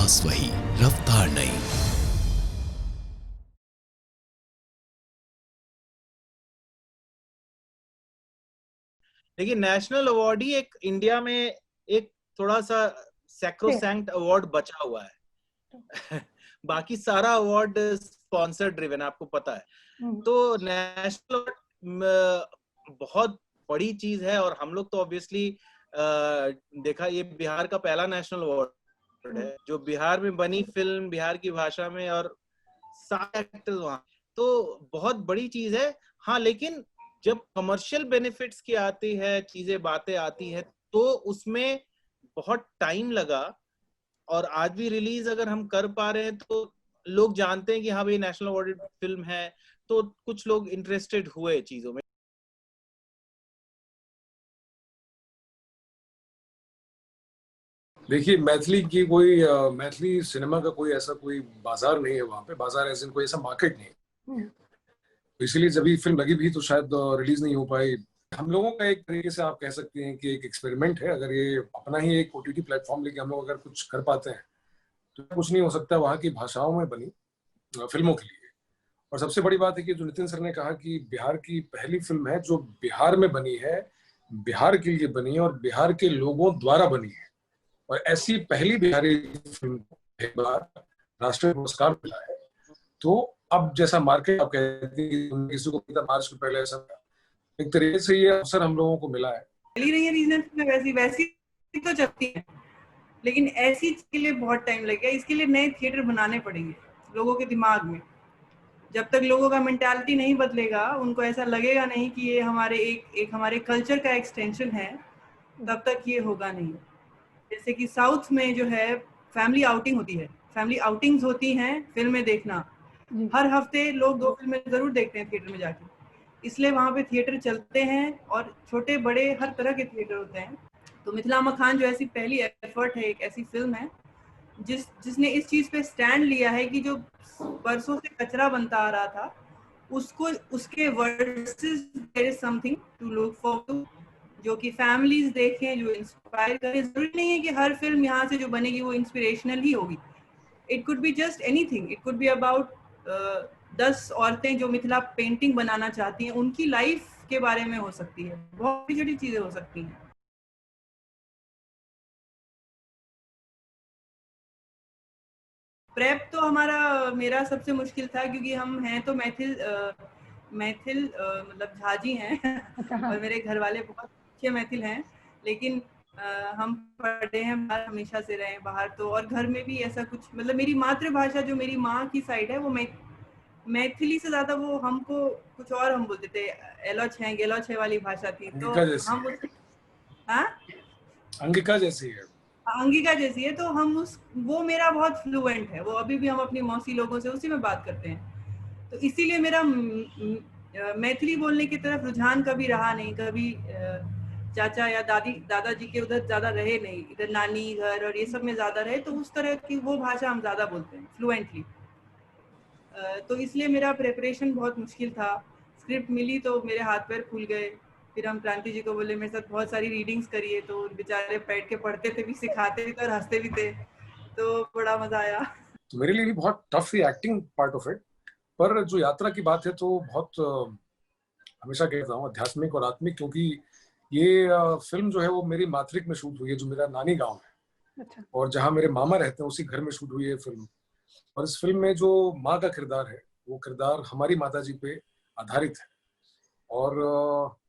आवाज वही, रफ्तार नहीं। लेकिन नेशनल अवार्ड ही एक इंडिया में एक थोड़ा सा सैक्रोसैंक्ट अवार्ड बचा हुआ है। बाकी सारा अवार्ड स्पॉन्सर ड्रिवन, आपको पता है। तो नेशनल अवार्ड बहुत बड़ी चीज है, और हम लोग तो ऑब्वियसली देखा, ये बिहार का पहला नेशनल अवार्ड है जो बिहार में बनी फिल्म, बिहार की भाषा में, और सारे एक्टर्स वहां, तो बहुत बड़ी चीज है। हाँ, लेकिन जब कमर्शियल बेनिफिट्स की आती है चीजें, बातें आती है, तो उसमें बहुत टाइम लगा। और आज भी रिलीज अगर हम कर पा रहे हैं तो लोग जानते हैं कि हाँ भाई नेशनल अवार्डेड फिल्म है, तो कुछ लोग इंटरेस्टेड हुए चीजों में। देखिए, मैथिली की कोई मैथिली सिनेमा का कोई ऐसा कोई बाजार नहीं है वहाँ पे। बाजार ऐसे कोई ऐसा मार्केट नहीं है, तो इसीलिए जब ये फिल्म लगी भी तो शायद रिलीज नहीं हो पाई। हम लोगों का एक तरीके से आप कह सकते हैं कि एक एक्सपेरिमेंट है। अगर ये अपना ही एक ओटीटी प्लेटफॉर्म लेके हम लोग अगर कुछ कर पाते हैं तो कुछ नहीं हो सकता वहाँ की भाषाओं में बनी फिल्मों के लिए। और सबसे बड़ी बात है कि जो नितिन सर ने कहा कि बिहार की पहली फिल्म है जो बिहार में बनी है, बिहार के लिए बनी है और बिहार के लोगों द्वारा बनी है। और ऐसी पहली बिहारी फिल्म को एक बार राष्ट्रीय पुरस्कार मिला है। तो अब जैसा मार्केट आप कहते हैं कि किसी को पता मार्च के पहले ऐसा, एक तरीके से ये अवसर हम लोगों को मिला है। चली रही है रीजन में, वैसी वैसी तो चलती है, लेकिन ऐसी के लिए बहुत टाइम लगेगा। इसके लिए नए थिएटर बनाने पड़ेंगे लोगों के दिमाग में। जब तक लोगों का मेंटालिटी नहीं बदलेगा, उनको ऐसा लगेगा नहीं कि ये हमारे एक हमारे कल्चर का एक्सटेंशन है, तब तक ये होगा नहीं। जैसे कि साउथ में जो है फैमिली आउटिंग होती है, फैमिली आउटिंग्स होती हैं, फिल्में देखना, हर हफ्ते लोग 2 फिल्में जरूर देखते हैं थिएटर में जाके, इसलिए वहाँ पे थिएटर चलते हैं और छोटे बड़े हर तरह के थिएटर होते हैं। तो मिथिला मखान जो ऐसी पहली एफर्ट है, एक ऐसी फिल्म है जिसने इस चीज पे स्टैंड लिया है कि जो बरसों से कचरा बनता आ रहा था, उसको उसके versus there is something to look forward, जो कि फैमिलीज देखें, जो इंस्पायर करे। जरूरी नहीं है कि हर फिल्म यहाँ से जो बनेगी वो इंस्पिरेशनल ही होगी। It could be just anything, it could be about 10 औरतें जो मिथिला पेंटिंग बनाना चाहती हैं, उनकी लाइफ के बारे में हो सकती है, बहुत छोटी छोटी चीजें हो सकती हैं। प्रेप तो मेरा सबसे मुश्किल था, क्योंकि हम हैं तो मैथिल मतलब झाजी हैं और मेरे घर वाले बहुत अच्छे मैथिल हैं, लेकिन हम पढ़े हैं बाहर, हमेशा से रहे बाहर, तो और घर में भी ऐसा कुछ, मतलब मेरी मातृभाषा जो मेरी माँ की साइड है वो मैथिली से ज्यादा वो हमको कुछ और हम बोलते थे, एलोच है गेलोच है वाली भाषा थी, तो हम अंगिका जैसी है, अंगिका जैसी है, तो हम वो मेरा बहुत फ्लुएंट है, वो अभी भी हम अपनी मौसी लोगों से उसी में बात करते हैं। तो इसीलिए मेरा मैथिली बोलने की तरफ रुझान कभी रहा नहीं, कभी चाचा या दादाजी के उधर ज्यादा रहे नहीं, इधर नानी घर और ये सब में ज्यादा रहे, तो उस तरह की वो भाषा हम ज्यादा बोलते हैं फ्लुएंटली। तो इसलिए मेरा प्रेपरेशन बहुत मुश्किल था। स्क्रिप्ट मिली तो मेरे हाथ पैर फूल गए, फिर हम क्रांति जी को बोले मेरे साथ बहुत सारी रीडिंग्स करिए, तो बेचारे बैठ के पढ़ते थे भी, सिखाते भी थे और हंसते भी थे, तो बड़ा मजा आया। तो मेरे लिए भी बहुत टफ थी एक्टिंग पार्ट ऑफ इट। पर जो यात्रा की बात है तो बहुत हमेशा कहता हूँ आध्यात्मिक और आत्मिक, क्योंकि ये फिल्म जो है वो मेरी मातृक में शूट हुई है, जो मेरा नानी गांव है। अच्छा। और जहाँ मेरे मामा रहते हैं उसी घर में शूट हुई है फिल्म। और इस फिल्म में जो माँ का किरदार है वो किरदार हमारी माता जी पे आधारित है। और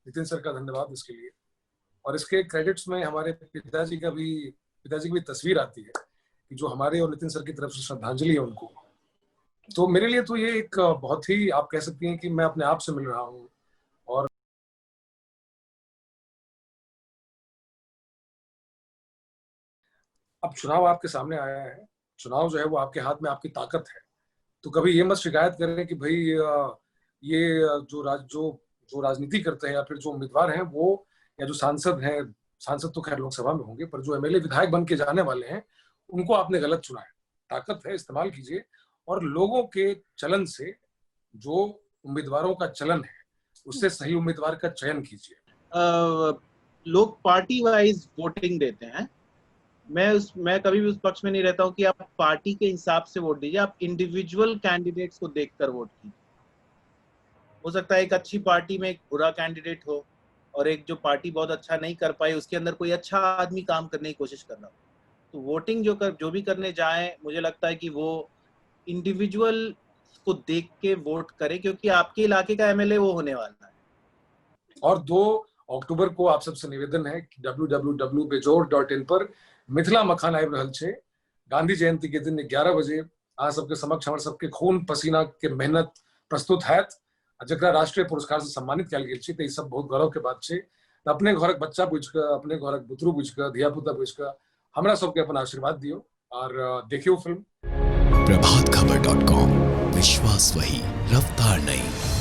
नितिन सर का धन्यवाद इसके लिए। और इसके क्रेडिट्स में हमारे पिताजी की भी तस्वीर आती है कि जो हमारे और नितिन सर की तरफ से श्रद्धांजलि है उनको। तो मेरे लिए तो ये एक बहुत ही, आप कह सकती हैं कि मैं अपने आप से मिल रहा हूँ। और अब चुनाव आपके सामने आया है, चुनाव जो है वो आपके हाथ में, आपकी ताकत है। तो कभी ये मत शिकायत करें कि भाई ये जो राजनीति करते हैं या फिर जो उम्मीदवार हैं वो, या जो सांसद हैं, सांसद तो खैर लोकसभा में होंगे, पर जो एमएलए विधायक बन के जाने वाले हैं उनको आपने गलत चुना है। ताकत है, इस्तेमाल कीजिए। और लोगों के चलन से, जो उम्मीदवारों का चलन है उससे सही उम्मीदवार का चयन कीजिए। लोग पार्टी वाइज वोटिंग देते हैं, मैं कभी भी उस पक्ष में नहीं रहता हूँ कि आप पार्टी के हिसाब से वोट दीजिए, आप इंडिविजुअल कैंडिडेट्स को देखकर वोट कीजिए। हो सकता है एक अच्छी पार्टी में एक बुरा कैंडिडेट हो और एक जो पार्टी बहुत अच्छा नहीं कर पाई उसके अंदर कोई अच्छा आदमी काम करने की कोशिश कर रहा हो। तो वोटिंग जो भी करने जाए, मुझे लगता है कि वो इंडिविजुअल को देख के वोट करें, क्योंकि आपके इलाके का एमएलए वो होने वाला है। और 2 अक्टूबर को आप सबसे निवेदन है कि www.bejor.in पर मिथिला मखान आबि रहल छै। गांधी जयंती के दिन 11 बजे अहाँ सबके समक्ष हमर सबके खून पसीना के मेहनत प्रस्तुत हैत, जकरा राष्ट्रीय पुरस्कार से सम्मानित कयल गेल छै। तऽ ई सब बहुत गौरव के बात छै। तऽ अपने घरक बच्चा बुझ के, अपने घरक बुतरू बुझ के, धिया पुता बुझ के हमरा सबके अपन आशीर्वाद दियो और देखियो फिल्म। प्रभातखबर.com, विश्वास वही, रफ्तार नहीं।